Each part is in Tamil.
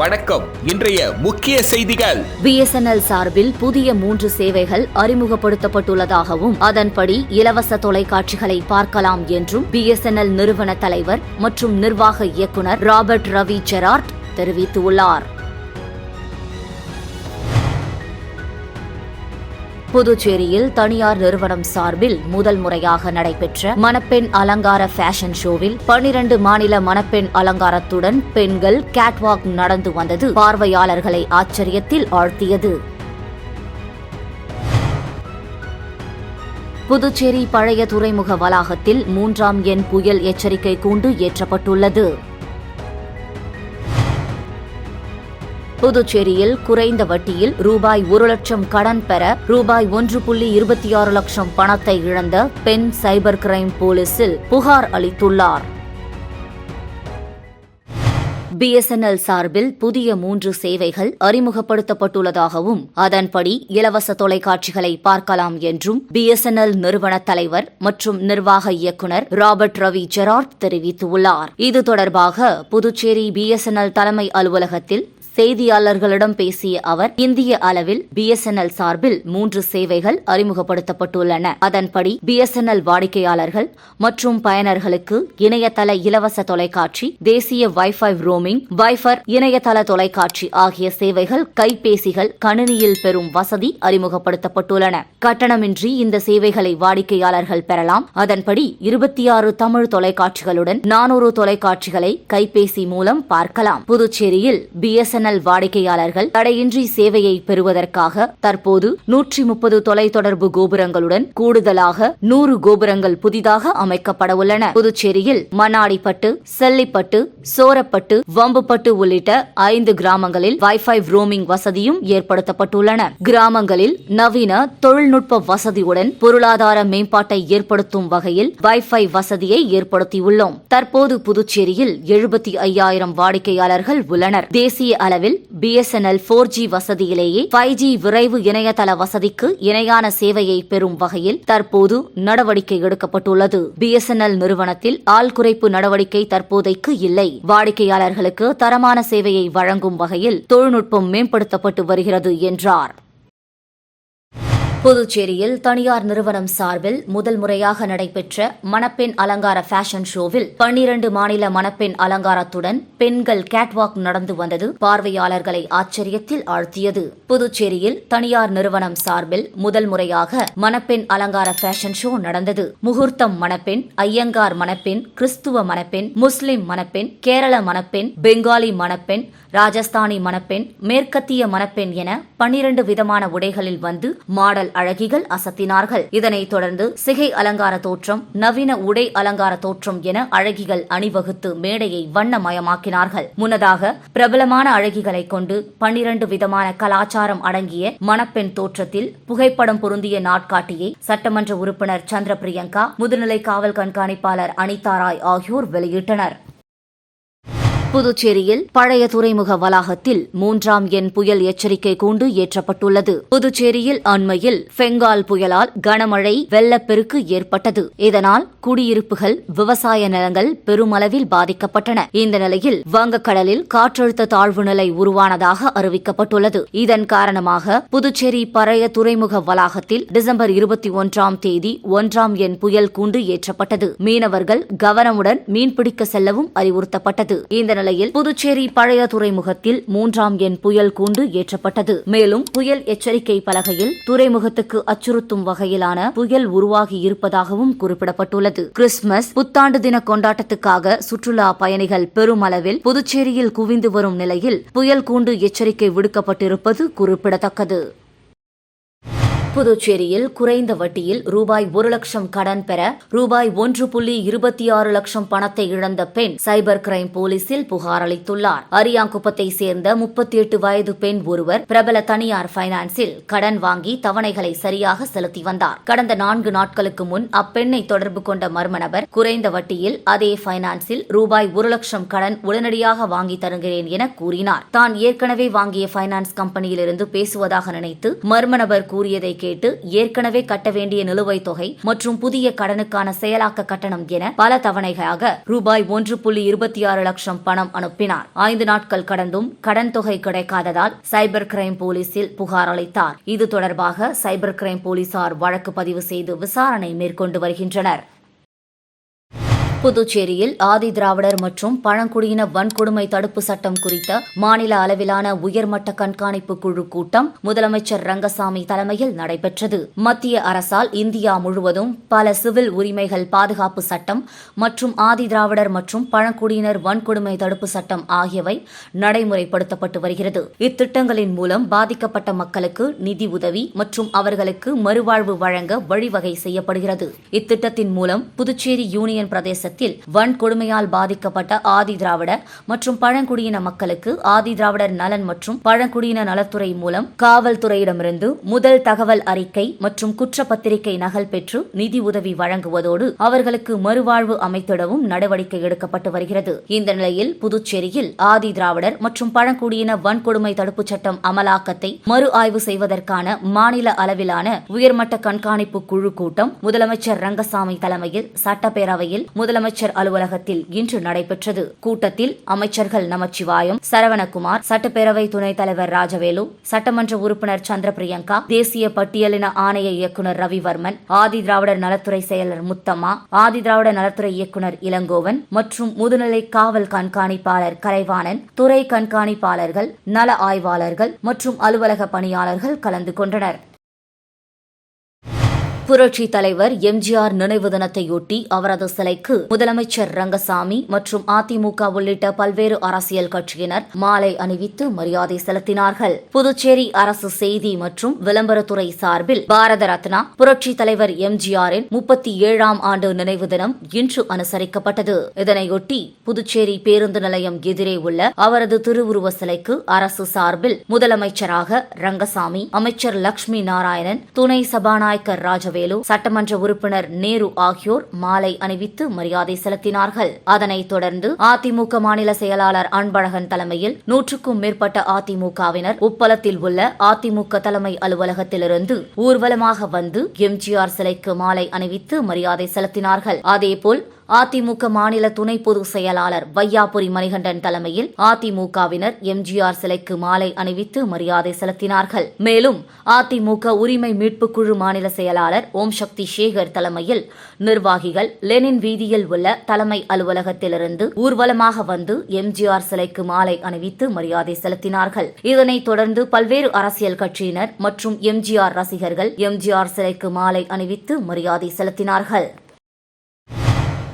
வணக்கம். இன்றைய முக்கிய செய்திகள். பிஎஸ்என்எல் சார்பில் புதிய 3 சேவைகள் அறிமுகப்படுத்தப்பட்டுள்ளதாகவும் அதன்படி இலவச தொலைக்காட்சிகளை பார்க்கலாம் என்றும் பிஎஸ்என்எல் நிறுவன தலைவர் மற்றும் நிர்வாக இயக்குநர் ராபர்ட் ரவி ஜெரார்ட் தெரிவித்துள்ளார். புதுச்சேரியில் தனியார் நிறுவனம் சார்பில் முதல் முறையாக நடைபெற்ற மணப்பெண் அலங்கார ஃபேஷன் ஷோவில் 12 மாநில மணப்பெண் அலங்காரத்துடன் பெண்கள் கேட்வாக் நடந்து வந்தது பார்வையாளர்களை ஆச்சரியத்தில் ஆழ்த்தியது. புதுச்சேரி பழைய துறைமுக வளாகத்தில் 3ஆம் எண் புயல் எச்சரிக்கை கூண்டு ஏற்றப்பட்டுள்ளது. புதுச்சேரியில் குறைந்த வட்டியில் ரூபாய் 1 லட்சம் கடன் பெற ரூபாய் 1.26 லட்சம் பணத்தை இழந்த பெண் சைபர் கிரைம் போலீசில் புகார் அளித்துள்ளார். பிஎஸ்என்எல் சார்பில் புதிய 3 சேவைகள் அறிமுகப்படுத்தப்பட்டுள்ளதாகவும் அதன்படி இலவச தொலைக்காட்சிகளை பார்க்கலாம் என்றும் பிஎஸ்என்எல் நிறுவன தலைவர் மற்றும் நிர்வாக இயக்குநர் ராபர்ட் ரவி ஜெரார்ட் தெரிவித்துள்ளார். இது தொடர்பாக புதுச்சேரி பிஎஸ்என்எல் தலைமை அலுவலகத்தில் செய்தியாளர்களிடம் பேசிய அவர், இந்திய அளவில் பிஎஸ்என்எல் சார்பில் 3 சேவைகள் அறிமுகப்படுத்தப்பட்டுள்ளன. அதன்படி பிஎஸ்என்எல் வாடிக்கையாளர்கள் மற்றும் பயனர்களுக்கு இணையதள இலவச தொலைக்காட்சி, தேசிய வைஃபை ரோமிங், வைஃபர் இணையதள தொலைக்காட்சி ஆகிய சேவைகள் கைபேசிகள், கணினியில் பெறும் வசதி அறிமுகப்படுத்தப்பட்டுள்ளன. கட்டணமின்றி இந்த சேவைகளை வாடிக்கையாளர்கள் பெறலாம். அதன்படி 26 தமிழ் தொலைக்காட்சிகளுடன் 400 தொலைக்காட்சிகளை கைபேசி மூலம் பார்க்கலாம். புதுச்சேரியில் பிஎஸ்என்எல் வாடிக்கையாளர்கள் தடையின்றி சேவையை பெறுவதற்காக தற்போது 130 தொலைத்தொடர்பு கோபுரங்களுடன் கூடுதலாக 100 கோபுரங்கள் புதிதாக அமைக்கப்பட உள்ளன. புதுச்சேரியில் மண்ணாடிப்பட்டு, செல்லிப்பட்டு, சோரப்பட்டு, வம்புப்பட்டு உள்ளிட்ட 5 கிராமங்களில் வைஃபை ரோமிங் வசதியும் ஏற்படுத்தப்பட்டுள்ளன. கிராமங்களில் நவீன தொழில்நுட்ப வசதியுடன் பொருளாதார மேம்பாட்டை ஏற்படுத்தும் வகையில் வைஃபை வசதியை ஏற்படுத்தியுள்ளோம். தற்போது புதுச்சேரியில் 75,000 வாடிக்கையாளர்கள் உள்ளனர். தேசிய அளவில் பிஎஸ்என்எல் 4G வசதியிலேயே 5G விரைவு இணையதள வசதிக்கு இணையான சேவையை பெறும் வகையில் தற்போது நடவடிக்கை எடுக்கப்பட்டுள்ளது. பிஎஸ்என்எல் நிறுவனத்தில் ஆள் குறைப்பு நடவடிக்கை தற்போதைக்கு இல்லை. வாடிக்கையாளர்களுக்கு தரமான சேவையை வழங்கும் வகையில் தொழில்நுட்பம் மேம்படுத்தப்பட்டு வருகிறது என்றார். புதுச்சேரியில் தனியார் நிறுவனம் சார்பில் முதல் முறையாக நடைபெற்ற மணப்பெண் அலங்கார ஃபேஷன் ஷோவில் 12 மாநில மணப்பெண் அலங்காரத்துடன் பெண்கள் கேட்வாக் நடந்து வந்தது பார்வையாளர்களை ஆச்சரியத்தில் ஆழ்த்தியது. புதுச்சேரியில் தனியார் நிறுவனம் சார்பில் முதல் முறையாக மணப்பெண் அலங்கார ஃபேஷன் ஷோ நடந்தது. முகூர்த்தம் மணப்பெண், ஐயங்கார் மணப்பெண், கிறிஸ்துவ மணப்பெண், முஸ்லிம் மணப்பெண், கேரள மணப்பெண், பெங்காலி மணப்பெண், ராஜஸ்தானி மணப்பெண், மேற்கத்திய மணப்பெண் என 12 விதமான உடைகளில் வந்து மாடல் அழகிகள் அசத்தினார்கள். இதனைத் தொடர்ந்து சிகை அலங்கார தோற்றம், நவீன உடை அலங்கார தோற்றம் என அழகிகள் அணிவகுத்து மேடையை வண்ணமயமாக்கினார்கள். முன்னதாக பிரபலமான அழகிகளை கொண்டு 12 விதமான கலாச்சாரம் அடங்கிய மணப்பெண் தோற்றத்தில் புகைப்படம் பொருந்திய நாட்காட்டியை சட்டமன்ற உறுப்பினர் சந்திர பிரியங்கா, முதுநிலை காவல் கண்காணிப்பாளர் அனிதா ராய் ஆகியோர் வெளியிட்டனர். புதுச்சேரியில் பழைய துறைமுக வளாகத்தில் 3ஆம் எண் புயல் எச்சரிக்கை கூண்டு ஏற்றப்பட்டுள்ளது. புதுச்சேரியில் அண்மையில் பெங்கால் புயலால் கனமழை, வெள்ளப்பெருக்கு ஏற்பட்டது. இதனால் குடியிருப்புகள், விவசாய நிலங்கள் பெருமளவில் பாதிக்கப்பட்டன. இந்த நிலையில் வங்கக்கடலில் காற்றழுத்த தாழ்வு நிலை உருவானதாக அறிவிக்கப்பட்டுள்ளது. இதன் காரணமாக புதுச்சேரி பழைய துறைமுக வளாகத்தில் டிசம்பர் 21ஆம் தேதி 1ஆம் எண் புயல் கூண்டு ஏற்றப்பட்டது. மீனவர்கள் கவனமுடன் மீன்பிடிக்க செல்லவும் அறிவுறுத்தப்பட்டது. இந்த நிலையில் புதுச்சேரி பழைய துறைமுகத்தில் 3ஆம் எண் புயல் கூண்டு ஏற்றப்பட்டது. மேலும் புயல் எச்சரிக்கை பலகையில் துறைமுகத்துக்கு அச்சுறுத்தும் வகையிலான புயல் உருவாகி இருப்பதாகவும் குறிப்பிடப்பட்டுள்ளது. கிறிஸ்துமஸ், புத்தாண்டு தின கொண்டாட்டத்துக்காக சுற்றுலா பயணிகள் பெருமளவில் புதுச்சேரியில் குவிந்து வரும் நிலையில் புயல் கூண்டு எச்சரிக்கை விடுக்கப்பட்டிருப்பது குறிப்பிடத்தக்கது. புதுச்சேரியில் குறைந்த வட்டியில் ரூபாய் 1 லட்சம் கடன் பெற ரூபாய் 1.26 லட்சம் பணத்தை இழந்த பெண் சைபர் கிரைம் போலீசில் புகார் அளித்துள்ளார். அரியாங்குப்பத்தை சேர்ந்த 38 வயது பெண் ஒருவர் பிரபல தனியார் பைனான்சில் கடன் வாங்கி தவணைகளை சரியாக செலுத்தி வந்தார். கடந்த 4 நாட்களுக்கு முன் அப்பெண்ணை தொடர்பு கொண்ட மர்ம நபர் குறைந்த வட்டியில் அதே பைனான்சில் ரூபாய் 1 லட்சம் கடன் உடனடியாக வாங்கி தருகிறேன் என கூறினார். தான் ஏற்கனவே வாங்கிய பைனான்ஸ் கம்பெனியிலிருந்து பேசுவதாக நினைத்து மர்ம நபர் கூறியதை கேட்டு ஏற்கனவே கட்ட வேண்டிய நிலுவைத் தொகை மற்றும் புதிய கடனுக்கான செயலாக்க கட்டணம் என பல தவணைகளாக ரூபாய் 1.26 லட்சம் பணம் அனுப்பினார். 5 நாட்கள் கடந்தும் கடன் தொகை கிடைக்காததால் சைபர் கிரைம் போலீசில் புகார் அளித்தார். இது தொடர்பாக சைபர் கிரைம் போலீசார் வழக்கு பதிவு செய்து விசாரணை மேற்கொண்டு வருகின்றனர். புதுச்சேரியில் ஆதி திராவிடர் மற்றும் பழங்குடியின வன்கொடுமை தடுப்பு சட்டம் குறித்த மாநில அளவிலான உயர்மட்ட கண்காணிப்பு குழு கூட்டம் முதலமைச்சர் ரங்கசாமி தலைமையில் நடைபெற்றது. மத்திய அரசால் இந்தியா முழுவதும் பல சிவில் உரிமைகள் பாதுகாப்பு சட்டம் மற்றும் ஆதி திராவிடர் மற்றும் பழங்குடியினர் வன்கொடுமை தடுப்பு சட்டம் ஆகியவை நடைமுறைப்படுத்தப்பட்டு வருகிறது. இத்திட்டங்களின் மூலம் பாதிக்கப்பட்ட மக்களுக்கு நிதி உதவி மற்றும் அவர்களுக்கு மறுவாழ்வு வழங்க வழிவகை செய்யப்படுகிறது. இத்திட்டத்தின் மூலம் புதுச்சேரி யூனியன் பிரதேச வன்கொடுமையால் பாதிக்கப்பட்ட ஆதி திராவிட மற்றும் பழங்குடியின மக்களுக்கு ஆதி திராவிடர் நலன் மற்றும் பழங்குடியின நலத்துறை மூலம் காவல்துறையிடமிருந்து முதல் தகவல் அறிக்கை மற்றும் குற்றப்பத்திரிகை நகல் பெற்று நிதி உதவி வழங்குவதோடு அவர்களுக்கு மறுவாழ்வு அமைத்திடவும் நடவடிக்கை எடுக்கப்பட்டு வருகிறது. இந்த நிலையில் புதுச்சேரியில் ஆதி திராவிடர் மற்றும் பழங்குடியின வன்கொடுமை தடுப்புச் சட்டம் அமலாக்கத்தை மறு ஆய்வு செய்வதற்கான மாநில அளவிலான உயர்மட்ட கண்காணிப்பு குழு கூட்டம் முதலமைச்சர் ரங்கசாமி தலைமையில் சட்டப்பேரவையில் முதலமைச்சர் அலுவலகத்தில் இன்று நடைபெற்றது. கூட்டத்தில் அமைச்சர்கள் நமச்சிவாயம், சரவணகுமார், சட்டப்பேரவை துணைத் தலைவர் ராஜவேலு, சட்டமன்ற உறுப்பினர் சந்திரபிரியங்கா, தேசிய பட்டியலின ஆணைய இயக்குநர் ரவிவர்மன், ஆதி திராவிடர் நலத்துறை செயலர் முத்தம்மா, ஆதி திராவிடர் நலத்துறை இயக்குநர் இளங்கோவன் மற்றும் முதுநிலை காவல் கண்காணிப்பாளர் கலைவாணன், துறை கண்காணிப்பாளர்கள், நல ஆய்வாளர்கள் மற்றும் அலுவலக பணியாளர்கள் கலந்து கொண்டனர். புரட்சி தலைவர் எம்ஜிஆர் நினைவு தினத்தையொட்டி அவரது சிலைக்கு முதலமைச்சர் ரங்கசாமி மற்றும் அதிமுக உள்ளிட்ட பல்வேறு அரசியல் கட்சியினர் மாலை அணிவித்து மரியாதை செலுத்தினார்கள். புதுச்சேரி அரசு செய்தி மற்றும் விளம்பரத்துறை சார்பில் பாரத ரத்னா புரட்சி தலைவர் எம்ஜிஆரின் 37ஆம் ஆண்டு நினைவு தினம் இன்று அனுசரிக்கப்பட்டது. இதனையொட்டி புதுச்சேரி பேருந்து நிலையம் எதிரே உள்ள அவரது திருவுருவ சிலைக்கு அரசு சார்பில் முதலமைச்சராக ரங்கசாமி, அமைச்சர் லட்சுமி நாராயணன், துணை சபாநாயகர் ராஜவேலு, சட்டமன்ற உறுப்பினர் நேரு ஆகியோர் மாலை அணிவித்து மரியாதை செலுத்தினார்கள். அதனைத் தொடர்ந்து அதிமுக மாநில செயலாளர் அன்பழகன் தலைமையில் 100க்கும் மேற்பட்ட அதிமுகவினர் உப்பளத்தில் உள்ள அதிமுக தலைமை அலுவலகத்திலிருந்து ஊர்வலமாக வந்து எம்ஜிஆர் சிலைக்கு மாலை அணிவித்து மரியாதை செலுத்தினார்கள். அதேபோல் அதிமுக மாநில துணை பொதுச் செயலாளர் வையாபுரி மணிகண்டன் தலைமையில் அதிமுகவினர் எம்ஜிஆர் சிலைக்கு மாலை அணிவித்து மரியாதை செலுத்தினார்கள். மேலும் அதிமுக உரிமை மீட்புக் குழு மாநில செயலாளர் ஓம் சக்தி சேகர் தலைமையில் நிர்வாகிகள் லெனின் வீதியில் உள்ள தலைமை அலுவலகத்திலிருந்து ஊர்வலமாக வந்து எம்ஜிஆர் சிலைக்கு மாலை அணிவித்து மரியாதை செலுத்தினார்கள். இதனைத் தொடர்ந்து பல்வேறு அரசியல் கட்சியினர் மற்றும் எம்ஜிஆர் ரசிகர்கள் எம்ஜிஆர் சிலைக்கு மாலை அணிவித்து மரியாதை செலுத்தினார்கள்.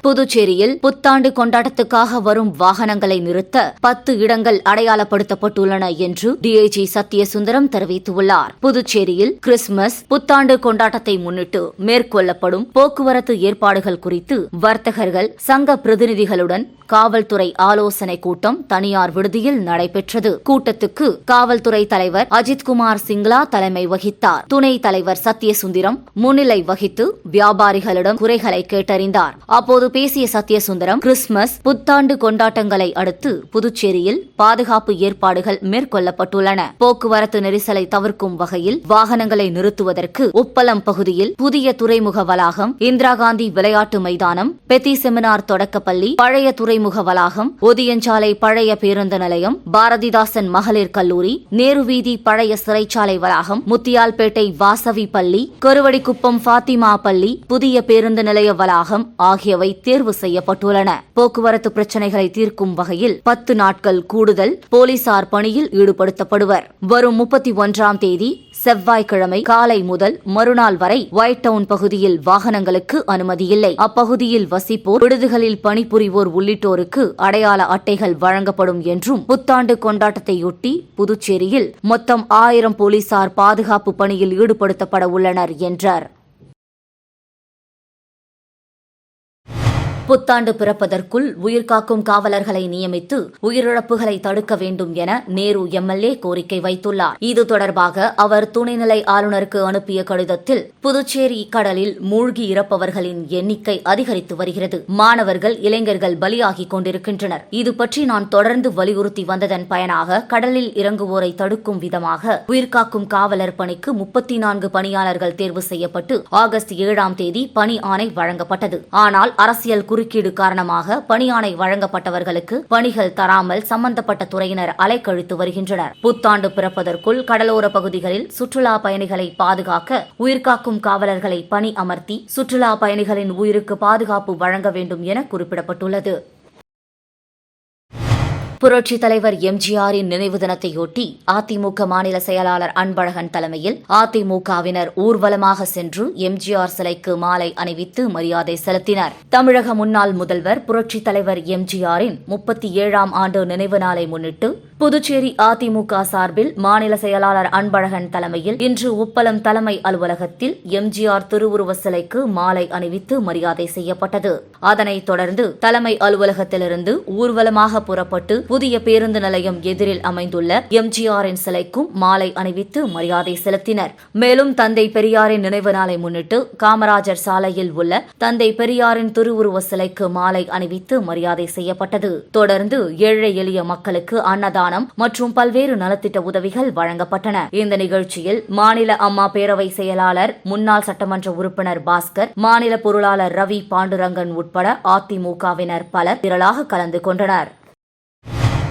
புதுச்சேரியில் புத்தாண்டு கொண்டாட்டத்துக்காக வரும் வாகனங்களை நிறுத்த 10 இடங்கள் அடையாளப்படுத்தப்பட்டுள்ளன என்று டிஐஜி சத்யசுந்தரம் தெரிவித்துள்ளார். புதுச்சேரியில் கிறிஸ்துமஸ் புத்தாண்டு கொண்டாட்டத்தை முன்னிட்டு மேற்கொள்ளப்படும் போக்குவரத்து ஏற்பாடுகள் குறித்து வர்த்தகர்கள் சங்க பிரதிநிதிகளுடன் காவல்துறை ஆலோசனைக் கூட்டம் தனியார் விடுதியில் நடைபெற்றது. கூட்டத்துக்கு காவல்துறை தலைவர் அஜித்குமார் சிங்லா தலைமை வகித்தார். துணைத் தலைவர் சத்யசுந்தரம் முன்னிலை வகித்து வியாபாரிகளிடம் குறைகளை கேட்டறிந்தார். அப்போது பேசிய சத்யசுந்தரம், கிறிஸ்துமஸ் புத்தாண்டு கொண்டாட்டங்களை அடுத்து புதுச்சேரியில் பாதுகாப்பு ஏற்பாடுகள் மேற்கொள்ளப்பட்டுள்ளன. போக்குவரத்து நெரிசலை தவிர்க்கும் வகையில் வாகனங்களை நிறுத்துவதற்கு உப்பளம் பகுதியில் புதிய துறைமுக வளாகம், இந்திரா காந்தி விளையாட்டு மைதானம், பெத்தி செமினார் தொடக்கப்பள்ளி, பழைய துறைமுக வளாகம், ஒதியஞ்சாலை பழைய பேருந்து நிலையம், பாரதிதாசன் மகளிர் கல்லூரி, நேரு வீதி பழைய சிறைச்சாலை வளாகம், முத்தியால்பேட்டை வாசவி பள்ளி, கருவடிக்குப்பம் ஃபாத்திமா பள்ளி, புதிய பேருந்து நிலைய வளாகம் ஆகியவை தேர்வு செய்யப்பட்டுள்ளன. போக்குவரத்து பிரச்சினைகளை தீர்க்கும் வகையில் 10 நாட்கள் கூடுதல் போலீசார் பணியில் ஈடுபடுத்தப்படுவர். வரும் 31ஆம் தேதி செவ்வாய்க்கிழமை காலை முதல் மறுநாள் வரை ஒயிட் டவுன் பகுதியில் வாகனங்களுக்கு அனுமதியில்லை. அப்பகுதியில் வசிப்போர், விடுதிகளில் பணிபுரிவோர் உள்ளிட்டோருக்கு அடையாள அட்டைகள் வழங்கப்படும் என்றும் புத்தாண்டு கொண்டாட்டத்தையொட்டி புதுச்சேரியில் மொத்தம் 1000 போலீசார் பாதுகாப்பு பணியில் ஈடுபடுத்தப்பட உள்ளனர் என்றார். புத்தாண்டு பிறப்பதற்குள் உயிர்காக்கும் காவலர்களை நியமித்து உயிரிழப்புகளை தடுக்க வேண்டும் என நேரு எம்எல்ஏ கோரிக்கை வைத்துள்ளார். இது தொடர்பாக அவர் துணைநிலை ஆளுநருக்கு அனுப்பிய கடிதத்தில் புதுச்சேரி கடலில் மூழ்கி இறப்பவர்களின் எண்ணிக்கை அதிகரித்து வருகிறது. மாணவர்கள், இளைஞர்கள் பலியாகிக் கொண்டிருக்கின்றனர். இது பற்றி நான் தொடர்ந்து வலியுறுத்தி வந்ததன் பயனாக கடலில் இறங்குவோரை தடுக்கும் விதமாக உயிர்காக்கும் காவலர் பணிக்கு 34 பணியாளர்கள் தேர்வு செய்யப்பட்டு ஆகஸ்ட் 7ஆம் தேதி பணி ஆணை வழங்கப்பட்டது. ஆனால் அரசியல் குறுக்கீடு காரணமாக பணி ஆணை வழங்கப்பட்டவர்களுக்கு பணிகள் தராமல் சம்பந்தப்பட்ட துறையினர் அலைக்கழித்து வருகின்றனர். புத்தாண்டு பிறப்பதற்குள் கடலோர பகுதிகளில் சுற்றுலா பயணிகளை பாதுகாக்க உயிர்காக்கும் காவலர்களை பணி அமர்த்தி சுற்றுலா பயணிகளின் உயிருக்கு பாதுகாப்பு வழங்க வேண்டும் என குறிப்பிடப்பட்டுள்ளது. புரட்சித் தலைவர் எம்ஜிஆரின் நினைவு தினத்தையொட்டி அதிமுக மாநில செயலாளர் அன்பழகன் தலைமையில் அதிமுகவினர் ஊர்வலமாக சென்று எம்ஜிஆர் சிலைக்கு மாலை அணிவித்து மரியாதை செலுத்தினர். தமிழக முன்னாள் முதல்வர் புரட்சித் தலைவர் எம்ஜிஆரின் 37ஆம் ஆண்டு நினைவு நாளை முன்னிட்டு புதுச்சேரி அதிமுக சார்பில் மாநில செயலாளர் அன்பழகன் தலைமையில் இன்று உப்பளம் தலைமை அலுவலகத்தில் எம்ஜிஆர் திருவுருவ சிலைக்கு மாலை அணிவித்து மரியாதை செய்யப்பட்டது. அதனைத் தொடர்ந்து தலைமை அலுவலகத்திலிருந்து ஊர்வலமாக புறப்பட்டு புதிய பேருந்து நிலையம் எதிரில் அமைந்துள்ள எம்ஜிஆரின் சிலைக்கும் மாலை அணிவித்து மரியாதை செலுத்தினர். மேலும் தந்தை பெரியாரின் நினைவு நாளை முன்னிட்டு காமராஜர் சாலையில் உள்ள தந்தை பெரியாரின் திருவுருவ சிலைக்கு மாலை அணிவித்து மரியாதை செய்யப்பட்டது. தொடர்ந்து ஏழை எளிய மக்களுக்கு அன்னதானம் மற்றும் பல்வேறு நலத்திட்ட உதவிகள் வழங்கப்பட்டன. இந்த நிகழ்ச்சியில் மாநில அம்மா பேரவை செயலாளர் முன்னாள் சட்டமன்ற உறுப்பினர் பாஸ்கர், மாநில பொருளாளர் ரவி பாண்டுரங்கன் உட்பட அதிமுகவினர் பலர் திரளாக கலந்து கொண்டனர்.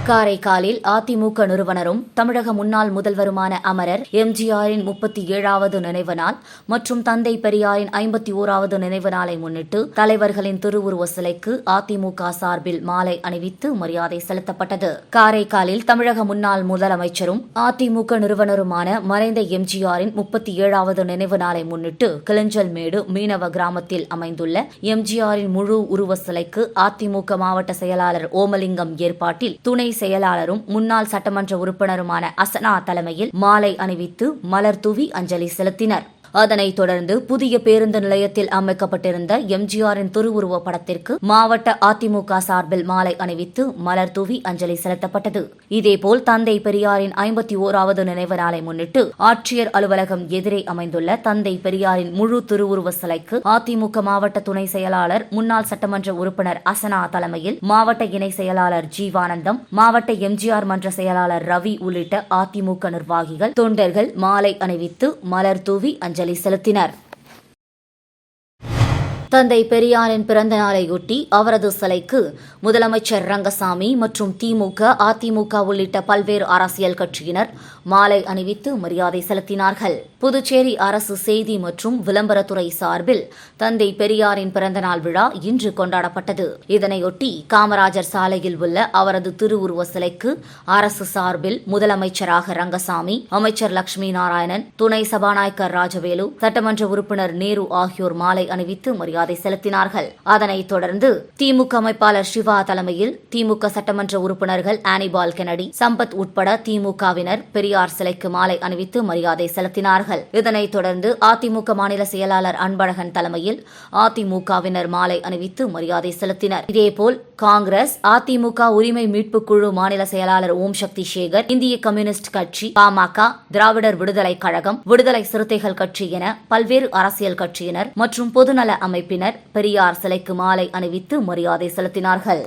காரைக்காலில் அதிமுக நிறுவனரும் தமிழக முன்னாள் முதல்வருமான அமரர் எம்ஜிஆரின் 37வது நினைவு நாள் மற்றும் தந்தை பெரியாரின் 51வது நினைவு நாளை முன்னிட்டு தலைவர்களின் திருவுருவ சிலைக்கு அதிமுக சார்பில் மாலை அணிவித்து மரியாதை செலுத்தப்பட்டது. காரைக்காலில் தமிழக முன்னாள் முதலமைச்சரும் அதிமுக நிறுவனருமான மறைந்த எம்ஜிஆரின் 37வது நினைவு நாளை முன்னிட்டு கிளிஞ்சல்மேடு மீனவ கிராமத்தில் அமைந்துள்ள எம்ஜிஆரின் முழு உருவ சிலைக்கு அதிமுக மாவட்ட செயலாளர் ஓமலிங்கம் ஏற்பாட்டில் துணை செயலாளரும் முன்னாள் சட்டமன்ற உறுப்பினருமான அசனா தலைமையில் மாலை அணிவித்து மலர் தூவி அஞ்சலி செலுத்தினர். அதனைத் தொடர்ந்து புதிய பேருந்து நிலையத்தில் அமைக்கப்பட்டிருந்த எம்ஜிஆரின் திருவுருவ படத்திற்கு மாவட்ட அதிமுக சார்பில் மாலை அணிவித்து மலர் தூவி அஞ்சலி செலுத்தப்பட்டது. இதேபோல் தந்தை பெரியாரின் 51வது நினைவு நாளை முன்னிட்டு ஆட்சியர் அலுவலகம் எதிரே அமைந்துள்ள தந்தை பெரியாரின் முழு திருவுருவ சிலைக்கு அதிமுக மாவட்ட துணை செயலாளர் முன்னாள் சட்டமன்ற உறுப்பினர் அசனா தலைமையில் மாவட்ட இணை செயலாளர் ஜீவானந்தம், மாவட்ட எம்ஜிஆர் மன்ற செயலாளர் ரவி உள்ளிட்ட அதிமுக நிர்வாகிகள், தொண்டர்கள் மாலை அணிவித்து மலர் தூவி அஞ்சலி செலுத்தினர். தந்தை பெரியாரின் பிறந்த நாளையொட்டி அவரது சிலைக்கு முதலமைச்சர் ரங்கசாமி மற்றும் திமுக, அதிமுக உள்ளிட்ட பல்வேறு அரசியல் கட்சியினர் மாலை அணிவித்து மரியாதை செலுத்தினார்கள். புதுச்சேரி அரசு செய்தி மற்றும் விளம்பரத்துறை சார்பில் தந்தை பெரியாரின் பிறந்தநாள் விழா இன்று கொண்டாடப்பட்டது. இதனையொட்டி காமராஜர் சாலையில் உள்ள அவரது திருவுருவ சிலைக்கு அரசு சார்பில் முதலமைச்சராக ரங்கசாமி, அமைச்சர் லட்சுமி நாராயணன், துணை சபாநாயகர் ராஜவேலு, சட்டமன்ற உறுப்பினர் நேரு ஆகியோர் மாலை அணிவித்து மரியாதை செலுத்தினார்கள். அதனைத் தொடர்ந்து திமுக அமைப்பாளர் சிவா தலைமையில் திமுக சட்டமன்ற உறுப்பினர்கள் ஆனிபால் கெனடி, சம்பத் உட்பட திமுகவினர் பெரியார் சிலைக்கு மாலை அணிவித்து மரியாதை செலுத்தினார்கள். இதனைத் தொடர்ந்து அதிமுக மாநில செயலாளர் அன்பழகன் தலைமையில் அதிமுகவினர் மாலை அணிவித்து மரியாதை செலுத்தினர். இதேபோல் காங்கிரஸ், அதிமுக உரிமை மீட்புக் குழு மாநில செயலாளர் ஓம் சக்தி சேகர், இந்திய கம்யூனிஸ்ட் கட்சி, பாமக, திராவிடர் விடுதலை கழகம், விடுதலை சிறுத்தைகள் கட்சி என பல்வேறு அரசியல் கட்சியினர் மற்றும் பொதுநல அமைப்பினர் பெரியார் சிலைக்கு மாலை அணிவித்து மரியாதை செலுத்தினார்கள்.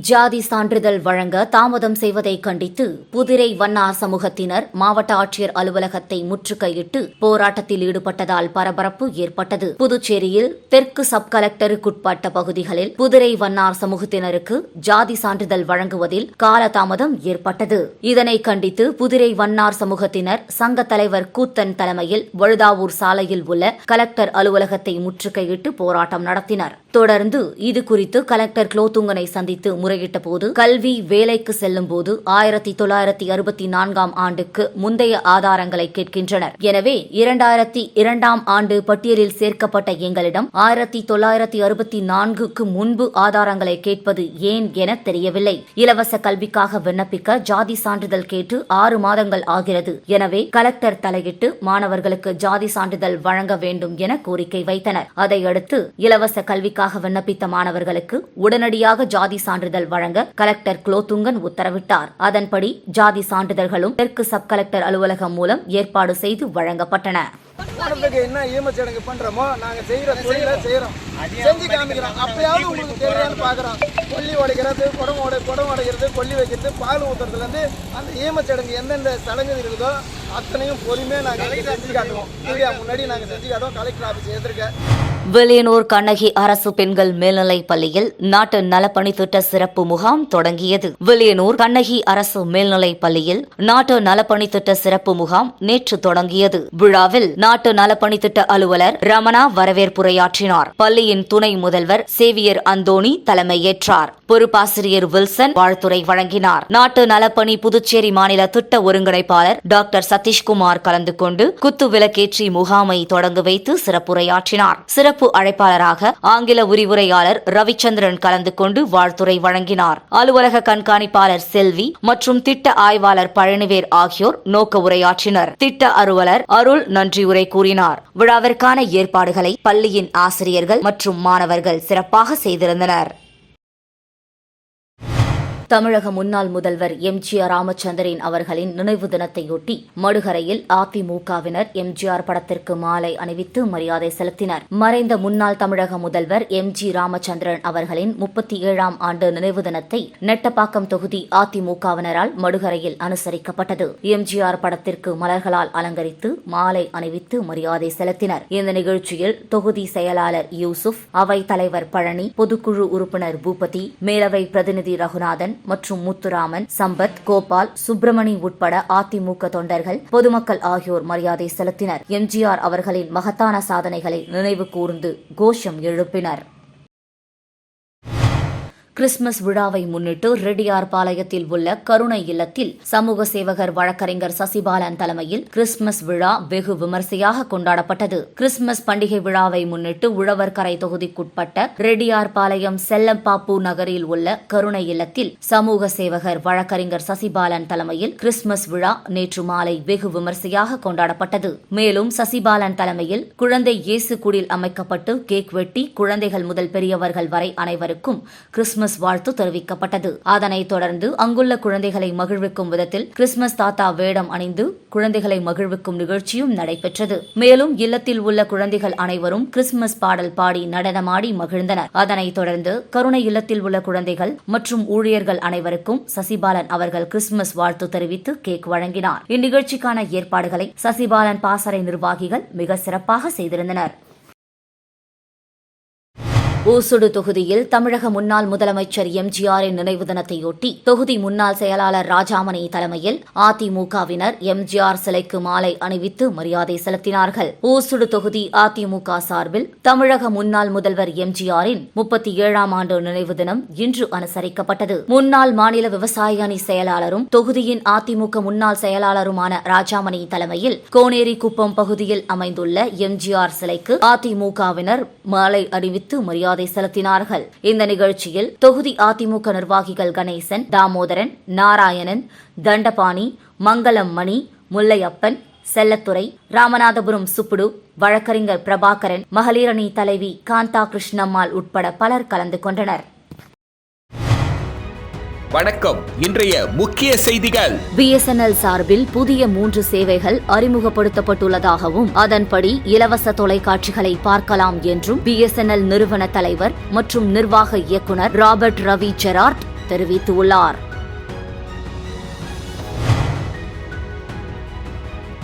ஜாதி சான்றிதழ் வழங்க தாமதம் செய்வதை கண்டித்து புதிரை வண்ணார் சமூகத்தினர் மாவட்ட ஆட்சியர் அலுவலகத்தை முற்றுகையிட்டு போராட்டத்தில் ஈடுபட்டதால் பரபரப்பு ஏற்பட்டது. புதுச்சேரியில் தெற்கு சப் கலெக்டருக்குட்பட்ட பகுதிகளில் புதிரை வண்ணார் சமூகத்தினருக்கு ஜாதி சான்றிதழ் வழங்குவதில் காலதாமதம் ஏற்பட்டது. இதனை கண்டித்து புதிரை வண்ணார் சமூகத்தினர் சங்க தலைவர் கூத்தன் தலைமையில் வழுதாவூர் சாலையில் உள்ள கலெக்டர் அலுவலகத்தை முற்றுகையிட்டு போராட்டம் நடத்தினர். தொடர்ந்து இது குறித்து கலெக்டர் குலோத்துங்கனை சந்தித்து முறையிட்ட போது கல்வி வேலைக்கு செல்லும் போது 1964 ஆண்டுக்கு முந்தைய ஆதாரங்களை கேட்கின்றனர். எனவே 2002 ஆண்டு பட்டியலில் சேர்க்கப்பட்ட எங்களிடம் 1964க்கு முன்பு ஆதாரங்களை கேட்பது ஏன் என தெரியவில்லை. இலவச கல்விக்காக விண்ணப்பிக்க ஜாதி சான்றிதழ் கேட்டு 6 மாதங்கள் ஆகிறது. எனவே கலெக்டர் தலையிட்டு மாணவர்களுக்கு ஜாதி சான்றிதழ் வழங்க வேண்டும் என கோரிக்கை வைத்தனர். அதையடுத்து இலவச கல்விக்காக விண்ணப்பித்த மாணவர்களுக்கு உடனடியாக ஜாதி சான்றிதழ் வழங்க கலெக்டர் குலோத்துங்கன் உத்தரவிட்டார். அதன்படி ஜாதி சான்றிதழ்களும் தெற்கு சப் கலெக்டர் அலுவலகம் மூலம் ஏற்பாடு செய்து வழங்கப்பட்டன. என்ன ஈமச்சடங்கு பண்றோமோ நாங்க செய்யற தொழிலை செய்யறோம், செஞ்சு காமிக்கிறோம். அப்பயாவது உங்களுக்கு தெரியாதுன்னு பாக்குறோம். கொல்லி உடைக்கிறது, குடம் உடைக்கிறது, கொல்லி வைக்கிறது, பால் ஊத்துறதுல இருந்து அந்த ஈமச்சடங்கு எந்தெந்த சடங்கு இருக்குதோ அத்தனையும் பொறுமையா நாங்க செஞ்சு காட்டுவோம். முன்னாடி நாங்க செஞ்சு காட்டுவோம். கலெக்டர் ஆபீஸ் எதிர்க்க வில்லியனூர் கண்ணகி அரசு பெண்கள் மேல்நிலைப் பள்ளியில் நாட்டு நலப்பணி திட்ட சிறப்பு முகாம் தொடங்கியது. வில்லியனூர் கண்ணகி அரசு மேல்நிலைப் பள்ளியில் நாட்டு நலப்பணி திட்ட சிறப்பு முகாம் நேற்று தொடங்கியது. விழாவில் நாட்டு நலப்பணி திட்ட அலுவலர் ரமணா வரவேற்புரையாற்றினார். பள்ளியின் துணை முதல்வர் சேவியர் அந்தோணி தலைமையேற்றார். பொறுப்பாசிரியர் வில்சன் வாழ்த்துரை வழங்கினார். நாட்டு நலப்பணி புதுச்சேரி மாநில திட்ட ஒருங்கிணைப்பாளர் டாக்டர் சதீஷ்குமார் கலந்து கொண்டு குத்து விளக்கேற்றி முகாமை தொடங்கி வைத்து சிறப்புரையாற்றினார். சிறப்பு அழைப்பாளராக ஆங்கில விரிவுரையாளர் ரவிச்சந்திரன் கலந்து கொண்டு வாழ்த்துரை வழங்கினார். அலுவலக கண்காணிப்பாளர் செல்வி மற்றும் திட்ட ஆய்வாளர் பழனிவேர் ஆகியோர் நோக்க உரையாற்றினர். திட்ட அலுவலர் அருள் நன்றியுரை கூறினார். விழாவிற்கான ஏற்பாடுகளை பள்ளியின் ஆசிரியர்கள் மற்றும் மாணவர்கள் சிறப்பாக செய்திருந்தனர். தமிழக முன்னாள் முதல்வர் எம்ஜிஆர் ராமச்சந்திரன் அவர்களின் நினைவு தினத்தையொட்டி மடுகரையில் அதிமுகவினர் எம்ஜிஆர் படத்திற்கு மாலை அணிவித்து மரியாதை செலுத்தினர். மறைந்த முன்னாள் தமிழக முதல்வர் எம்ஜி ராமச்சந்திரன் அவர்களின் 37ஆம் ஆண்டு நினைவு தினத்தை நெட்டப்பாக்கம் தொகுதி அதிமுகவினரால் மடுகரையில் அனுசரிக்கப்பட்டது. எம்ஜிஆர் படத்திற்கு மலர்களால் அலங்கரித்து மாலை அணிவித்து மரியாதை செலுத்தினர். இந்த நிகழ்ச்சியில் தொகுதி செயலாளர் யூசுப், அவைத் தலைவர் பழனி, பொதுக்குழு உறுப்பினர் பூபதி, மேலவை பிரதிநிதி ரகுநாதன் மற்றும் முத்துராமன், சம்பத், கோபால், சுப்பிரமணி உட்பட அதிமுக தொண்டர்கள், பொதுமக்கள் ஆகியோர் மரியாதை செலுத்தினர். எம்ஜிஆர் அவர்களின் மகத்தான சாதனைகளை நினைவு கூர்ந்து கோஷம் எழுப்பினர். கிறிஸ்துமஸ் விழாவை முன்னிட்டு ரெட்டியார்பாளையத்தில் உள்ள கருணை இல்லத்தில் சமூக சேவகர் வழக்கறிஞர் சசிபாலன் தலைமையில் கிறிஸ்துமஸ் விழா வெகு விமரிசையாக கொண்டாடப்பட்டது. கிறிஸ்துமஸ் பண்டிகை விழாவை முன்னிட்டு உழவர்கரை தொகுதிக்குட்பட்ட ரெட்டியார்பாளையம் செல்லம்பாப்பு நகரில் உள்ள கருணை இல்லத்தில் சமூக சேவகர் வழக்கறிஞர் சசிபாலன் தலைமையில் கிறிஸ்துமஸ் விழா நேற்று மாலை வெகு விமரிசையாக கொண்டாடப்பட்டது. மேலும் சசிபாலன் தலைமையில் குழந்தை இயேசு குடில் அமைக்கப்பட்டு கேக் வெட்டி குழந்தைகள் முதல் பெரியவர்கள் வரை அனைவருக்கும் கிறிஸ்துமஸ் வாழ்த்து தெரிவிக்கப்பட்டது. அதனைத் தொடர்ந்து அங்குள்ள குழந்தைகளை மகிழ்விக்கும் விதத்தில் கிறிஸ்துமஸ் தாத்தா வேடம் அணிந்து குழந்தைகளை மகிழ்விக்கும் நிகழ்ச்சியும் நடைபெற்றது. மேலும் இல்லத்தில் உள்ள குழந்தைகள் அனைவரும் கிறிஸ்துமஸ் பாடல் பாடி நடனமாடி மகிழ்ந்தனர். அதனைத் தொடர்ந்து கருணை இல்லத்தில் உள்ள குழந்தைகள் மற்றும் ஊழியர்கள் அனைவருக்கும் சசிபாலன் அவர்கள் கிறிஸ்துமஸ் வாழ்த்து தெரிவித்து கேக் வழங்கினார். இந்நிகழ்ச்சிக்கான ஏற்பாடுகளை சசிபாலன் பாசறை நிர்வாகிகள் மிக சிறப்பாக செய்திருந்தனர். ஊசுடு தொகுதியில் தமிழக முன்னாள் முதலமைச்சர் எம்ஜிஆரின் நினைவு தினத்தையொட்டி தொகுதி முன்னாள் செயலாளர் ராஜாமணி தலைமையில் அதிமுகவினர் எம்ஜிஆர் சிலைக்கு மாலை அணிவித்து மரியாதை செலுத்தினார்கள். ஊசுடு தொகுதி அதிமுக சார்பில் தமிழக முன்னாள் முதல்வர் எம்ஜிஆரின் 37ஆம் ஆண்டு நினைவு தினம் இன்று அனுசரிக்கப்பட்டது. முன்னாள் மாநில விவசாய அணி செயலாளரும் தொகுதியின் அதிமுக முன்னாள் செயலாளருமான ராஜாமணி தலைமையில் கோனேரி குப்பம் பகுதியில் அமைந்துள்ள எம்ஜிஆர் சிலைக்கு அதிமுகவினர் மாலை அணிவித்து மரியாதை செலுத்தினார்கள். இந்த நிகழ்ச்சியில் தொகுதி அதிமுக நிர்வாகிகள் கணேசன், தாமோதரன், நாராயணன், தண்டபாணி, மங்களம் மணி, முல்லையப்பன், செல்லத்துறை, ராமநாதபுரம் சுப்புடு, வழக்கறிஞர் பிரபாகரன், மகளிரணி தலைவி காந்தா கிருஷ்ணம்மாள் உட்பட பலர் கலந்து கொண்டனர். வணக்கம். இன்றைய முக்கிய செய்திகள். பிஎஸ்என்எல் சார்பில் புதிய 3 சேவைகள் அறிமுகப்படுத்தப்பட்டுள்ளதாகவும் அதன்படி இலவச தொலைக்காட்சிகளை பார்க்கலாம் என்றும் பிஎஸ்என்எல் நிறுவன தலைவர் மற்றும் நிர்வாக இயக்குநர் ராபர்ட் ரவி ஜெரார்ட் தெரிவித்துள்ளார்.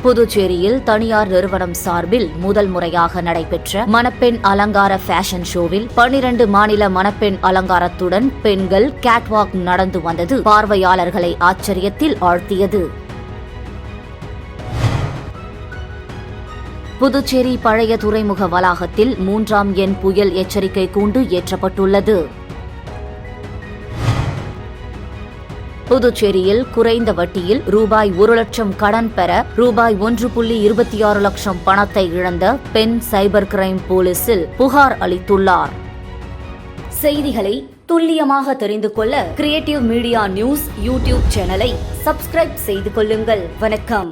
புதுச்சேரியில் தனியார் நிறுவனம் சார்பில் முதல் முறையாக நடைபெற்ற மணப்பெண் அலங்கார ஃபேஷன் ஷோவில் 12 மாநில மணப்பெண் அலங்காரத்துடன் பெண்கள் கேட்வாக் நடந்து வந்தது பார்வையாளர்களை ஆச்சரியத்தில் ஆழ்த்தியது. புதுச்சேரி பழைய துறைமுக வளாகத்தில் 3ஆம் எண் புயல் எச்சரிக்கை கூண்டு ஏற்றப்பட்டுள்ளது. புதுச்சேரியில் குறைந்த வட்டியில் ரூபாய் 1 லட்சம் கடன் பெற ரூபாய் 1.26 லட்சம் பணத்தை இழந்த பெண் சைபர் கிரைம் போலீசில் புகார் அளித்துள்ளார். செய்திகளை துல்லியமாக தெரிந்து கொள்ள கிரியேட்டிவ் மீடியா நியூஸ் யூடியூப் சேனலை சப்ஸ்கிரைப் செய்து கொள்ளுங்கள். வணக்கம்.